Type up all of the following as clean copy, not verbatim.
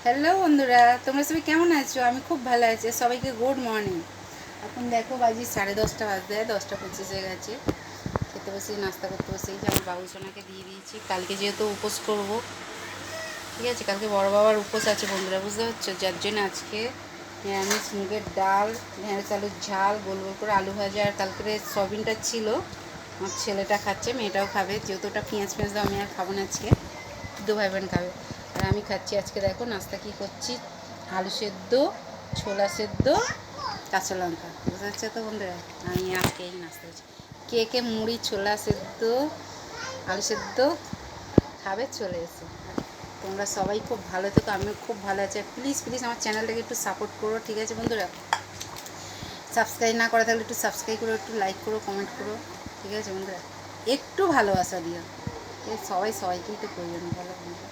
Hello বন্ধুরা, তোমরা সবাই কেমন আছো? আমি খুব ভালো আছি। সবাইকে গুড মর্নিং। এখন দেখো বাজি 10:30 বাজতে, 10টা 25 হয়ে গেছে। খেতে বসে নাস্তা করতে বসেই আমার বাবু সোনাকে দিয়ে দিয়েছি। কালকে যেহেতু উপোস করব, ঠিক আছে, কালকে বড় বাবার উপোস আছে বন্ধুরা, বুঝতে পারছো? যার জন্য আজকে নিরামিষ মুগের ডাল, ঢেঁড়স আলুর ঝাল, গোল গোল করে আলু ভাজা, আর কালকে সয়াবিনটা ছিল। আমার ছেলেটা খাচ্ছে, মেয়েটাও খাবে, যেহেতু ওটা পেঁয়াজ দাও, আমি আর খাবো না আজকে। দু ভাই বোন খাবে। আর আমি খাচ্ছি আজকে। দেখো নাস্তা কী করছি, আলু সেদ্ধ, ছোলা সেদ্ধ, কাঁচা লঙ্কা, বুঝতে পারছো তো বন্ধুরা? আমি আজকে এই নাস্তা করছি। কে কে মুড়ি, ছোলা সেদ্ধ, আলু সেদ্ধ খাবে চলে এসো। তোমরা সবাই খুব ভালো থেকো, আমিও খুব ভালো আছি। প্লিজ প্লিজ আমার চ্যানেলটাকে একটু সাপোর্ট করো, ঠিক আছে বন্ধুরা? সাবস্ক্রাইব না করা থাকলে একটু সাবস্ক্রাইব করো, একটু লাইক করো, কমেন্ট করো, ঠিক আছে বন্ধুরা? একটু ভালোবাসা দিও। সবাই সবাইকেই তো প্রয়োজন, বলো বন্ধুরা?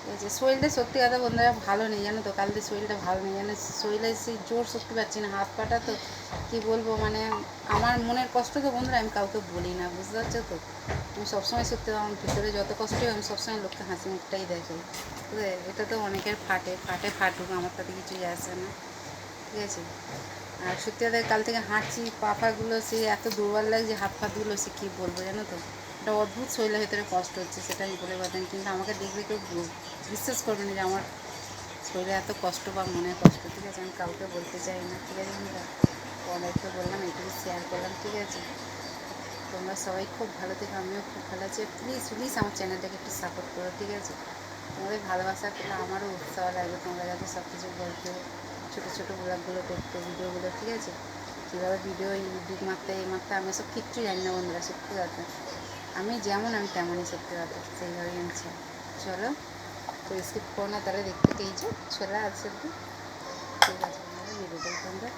ঠিক আছে, শরীরটা সত্যি কথা বন্ধুরা ভালো নেই, জানো তো? কালকে শরীরটা ভালো নেই, জানো, শরীরে সেই জোর শক্তি পাচ্ছি না, হাত পাটা তো কী বলবো, মানে আমার মনের কষ্ট তো বন্ধুরা আমি কাউকে বলি না, বুঝতে পারছো তো? আমি সবসময় সত্যি, আমার ভিতরে যত কষ্টই আমি সবসময় লোককে হাসি মুখটাই দেখাই। এটা তো অনেকের ফাটুক, আমার তাতে কিছুই আসে না, ঠিক আছে? আর সত্যি কথা কাল থেকে হাঁটছি, পাগুলো সে এত দুর্বল লাগছে, হাত পাগুলো সে কী বলবো, জানো তো? একটা অদ্ভুত শরীরের ভেতরে কষ্ট হচ্ছে, সেটা আমি বলে পারতাম, কিন্তু আমাকে দেখলে কেউ বিশ্বাস করবে না যে আমার শরীরে এত কষ্ট বা মনে কষ্ট, ঠিক আছে? আমি কাউকে বলতে চাই না, ঠিক আছে বন্ধুরা? অনেককে বললাম, এইটুকু শেয়ার করলাম, ঠিক আছে? তোমরা সবাই খুব ভালো থেকো, আমিও খুব ভালো আছি। প্লিজ প্লিজ আমার চ্যানেলটাকে একটু সাপোর্ট করো, ঠিক আছে? তোমাদের ভালোবাসা পেলে আমারও উৎসাহ লাগবে তোমাদের কাছে সব কিছু বলতে, ছোটো ছোটো ব্লগগুলো করতে, ভিডিওগুলো, ঠিক আছে? কীভাবে ভিডিও ইউটিউব মারতে আমি সব কিচ্ছু জানি না বন্ধুরা, সত্যি কথা। আমি যেমন আমি তেমনই, সত্যি কথা, সেইভাবেই আমি চাই। চলো, তো স্কিপ করো না, তাহলে দেখতে পেয়েছো ছোলা আছে, ঠিক আছে? ভিডিওটা তোমরা